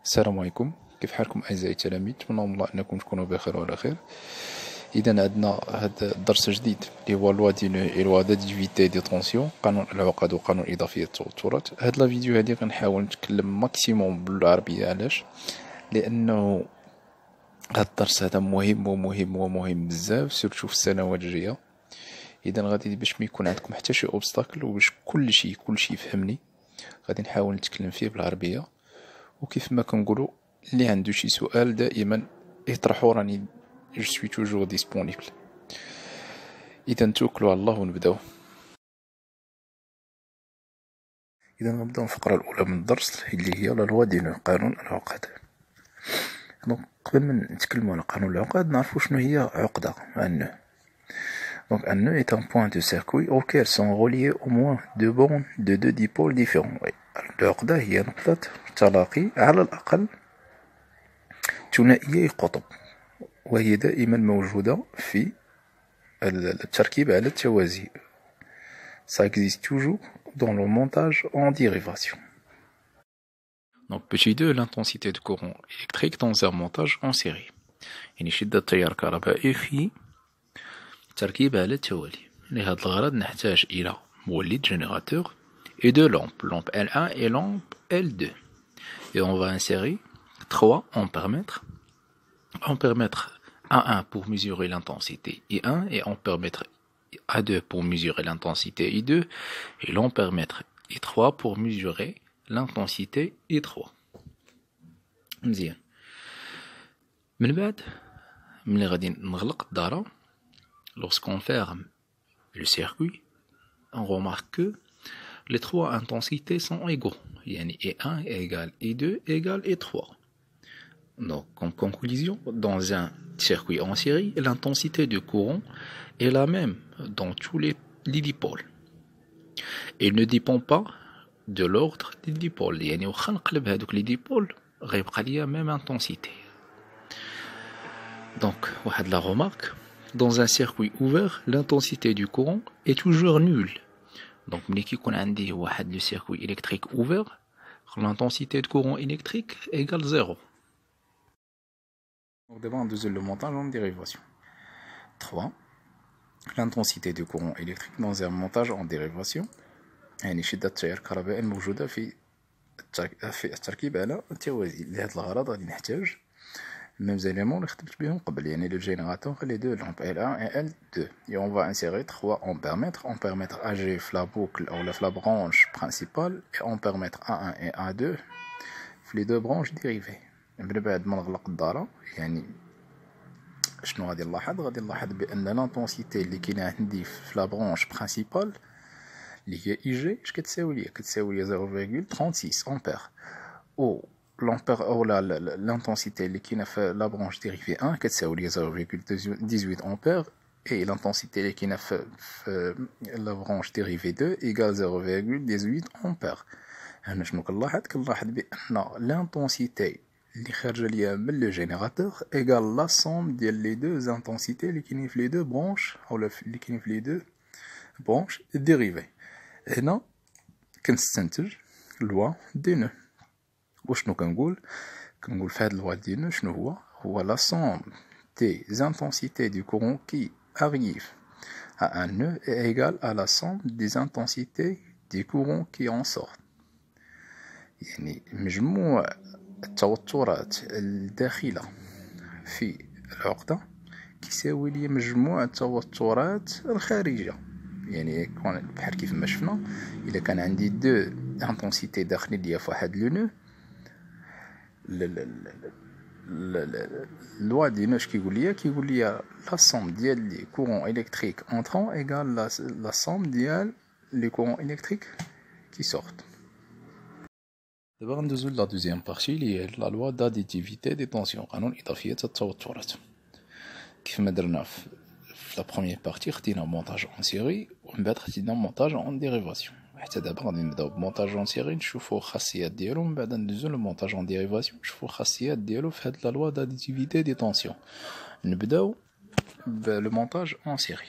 السلام عليكم. كيف حالكم أعزائي التلاميذ؟ نتمنى من الله أنكم تكونوا بخير وعلى خير. إذا عندنا هذا الدرس جديد اللي هو لوا دي نو إي لوا داديفيتي دي طونسيون، قانون العقد وقانون إضافية التوترات. هاد لا فيديو هادي غنحاول نتكلم ماكسيموم بالعربية. علاش؟ لأنه هاد الدرس هذا مهم بزاف، سيرتو في السنوات الجاية. إذا غادي باش ما يكون عندكم حتى شي أوبستاكل وباش كلشي يفهمني، غادي نحاول نتكلم فيه بالعربية. وكيف ما كنقولوا اللي عنده شي سؤال دائما يطرحو، راني جو سوي توجور ديسپونيبل. اذا نتوكلوا على الله ونبداو. اذا نبداو الفقره الاولى من الدرس اللي هي لا لوا دي نو، قانون العقد. دونك قبل ما نتكلموا على قانون العقد نعرفوا شنو هي عقده. ان Donc un nœud est un point de circuit auquel sont reliés au moins deux bandes de deux dipôles différents. العقدة هي نقطة تلاقي على الأقل ثنائيي القطب، وهي دائما موجودة في التركيب على التوازي. Ça existe toujours dans le montage en dérivation. Donc petit 2, l'intensité de courant électrique dans un montage en série. يعني شدة تيار كهربائي في تركيب على التوالي. لهذا الغرض نحتاج إلى مولد générateur et deux lampes, lampe L1 et lampe L2. Et on va insérer 3 ampères-mètres. Ampères-mètres A1 pour mesurer l'intensité I1 et ampères-mètre A2 pour mesurer l'intensité I2 et l'ampère-mètre I3 pour mesurer l'intensité I3. مزيان. من بعد ملي غادي نغلق الدارة، lorsqu'on ferme le circuit, on remarque que les trois intensités sont égaux. Yani I1 égale I2 égale I3. Donc, en conclusion, dans un circuit en série, l'intensité du courant est la même dans tous les dipôles. Il ne dépend pas de l'ordre des dipôles. يعني وخا نقلب هذوك les dipôles غيبقى ليا même intensité. Donc, واحد la remarque, dans un circuit ouvert, l'intensité du courant est toujours nulle. Donc, ملي كيكون عندي واحد le circuit électrique ouvert, l'intensité de courant électrique égale 0. Donc d'abord on deuxième le montage en dérivation. 3. L'intensité du courant électrique dans un montage en dérivation. يعني شدة التيار الكهربائي الموجودة في التركيب على التوازي. لهذا الغرض غادي نحتاج mêmes éléments اللي خدمت بهم قبل، يعني le générateur et les deux lampes L1 et L2. Et on va insérer 3 ampères-mètres. Ampères-mètre AG في la boucle ou la branche principale et ampères-mètre A1 et A2 في les deux branches dérivées. من بعد ما نغلق الدارة، يعني شنو غادي نلاحظ؟ غادي نلاحظ بأن لانتونسيتي اللي كاينة عندي في لا برونش برينسيبال اللي هي اي جي اش كتساوي ليا؟ كتساوي ليا 0.36 امبير. او l'Ampère ou l'intensité qui est fait la branche dérivée 1 qui est 0,18 ampères et l'intensité qui est fait la branche dérivée 2 égale 0,18 ampères. هنا شنو كنلاحظ بأن l'intensité اللي خارجه ليا من لو جينيراتور égale la somme ديال les deux intensités اللي كاينين في les deux branches ou اللي كاينين في les deux branches dérivées. هنا كنستنتج loi دي نو. وشنو كنقول في هاد loi دي نو شنو هو la somme des intensités du courant qui arrive à un nœud est égale à la somme des intensités du courant qui en sort. يعني مجموع التوترات الداخلة في العقدة كيساوي لي مجموع التوترات الخارجة. يعني بحال كيف ما شفنا، إذا كان عندي دو انتونسيتي داخلين ليا في واحد لو نو، لوا دي نو اش كيقول ليا لا سوم ديال لي كورون الكتريك انترون ايغال لا سوم ديال لي كورون الكتريك كي سورت. دابا غندوزو لا دوزيام بارتي اللي هي لا لوا داديتيفيتي دي طونسيون، قانون إضافية التوترات. كيف ما درنا في لا بروميير بارتي خدينا مونتاج اون سيري ومن بعد خدينا مونتاج اون ديريفاسيون. حتى دابا غادي نبداو بمونتاج اون سيري نشوفو الخاصيات ديالو، من بعد ندوزو للمونتاج اون ديريفاسيون نشوفو الخاصيات ديالو في هاد لا لوا داديتيفيتي دي طونسيون. نبداو بلو مونتاج اون سيري.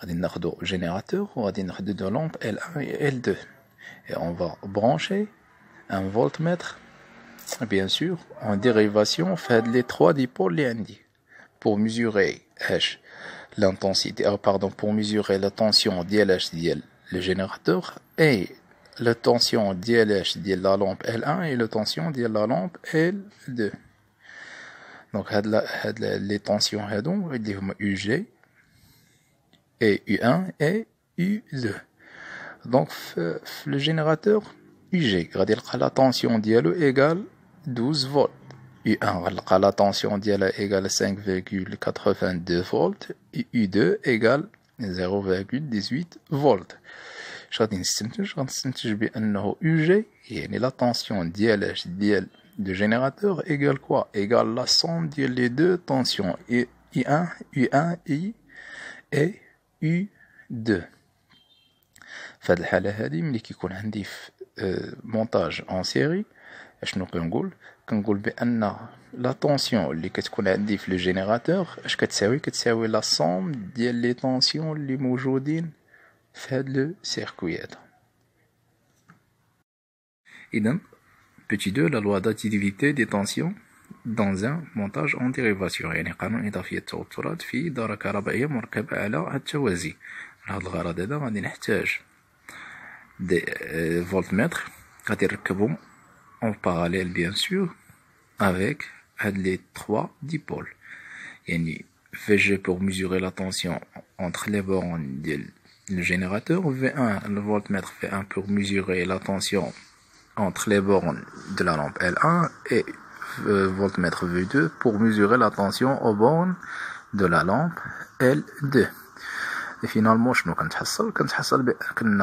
غادي ناخدو جينيراتور وغادي ناخدو دو لامب L1 et L2 et on va brancher un voltmètre bien sûr, en dérivation, fait les 3 dipôles les indi. Pour mesurer l'intensité, pour mesurer la tension DLH le générateur et la tension DLH de la lampe L1 et la tension de la lampe L2. Donc, les tensions اللي هما UG et U1 et U2. Donc, le générateur UG, la tension dialo égale 12 volts. U1, la tension dialo égale 5,82 volts. Et U2 égale 0,18 volts. غادي نستنتج بأنه UG يعني la tension ديال le générateur égale quoi? Égale la somme des deux tensions U1 et U2. في هذه الحالة هذه ملي كيكون عندي في مونتاج اون سيري اشنو كنقول بان لا طونسيون اللي كتكون عندي في لو جينيراتور اش كتساوي لا سوم ديال لي طونسيون اللي موجودين في هاد لو سيركوي هذا. اذا petit 2 la loi d'additivité des tensions dans un montage en dérivation يعني قانون إضافية التوترات في دورة كهربائية مركبة على التوازي. لهذا الغرض هذا غادي نحتاج دي فولتمتر غادي نركبهم en parallèle bien sûr avec les 3 dipôles. يعني VG pour mesurer la tension entre les bornes du générateur, V1 le voltmètre V1 pour mesurer la tension entre les bornes de la lampe L1 et voltmètre V2 pour mesurer la tension aux bornes de la lampe L2. Et finalement, شنو كنتحصل بأن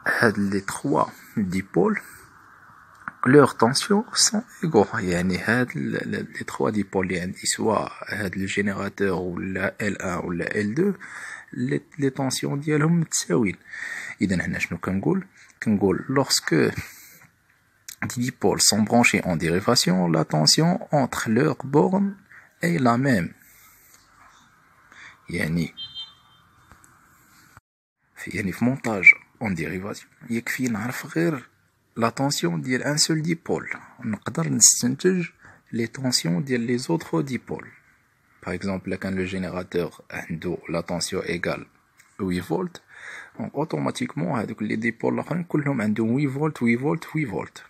هاد les 3 dipôles leurs tensions sont égaux. يعني هاد les 3 dipôles اللي عندي سواء هاد الجينيراتور ولا L1 ولا L2 les tensions ديالهم متساويين. إذا هنا شنو كنقول lorsque des dipôles sont branchés en dérivation, la tension entre leurs bornes est la même. يعني في montage en dérivation يكفي نعرف غير la tension ديال un seul dipôle نقدر نستنتج les tensions ديال les autres dipôles. Par exemple, quand le générateur عنده la tension égale 8 volts, automatiquement هذوك les dipôles الاخرين كلهم عندهم 8 volts 8 volts 8 volts.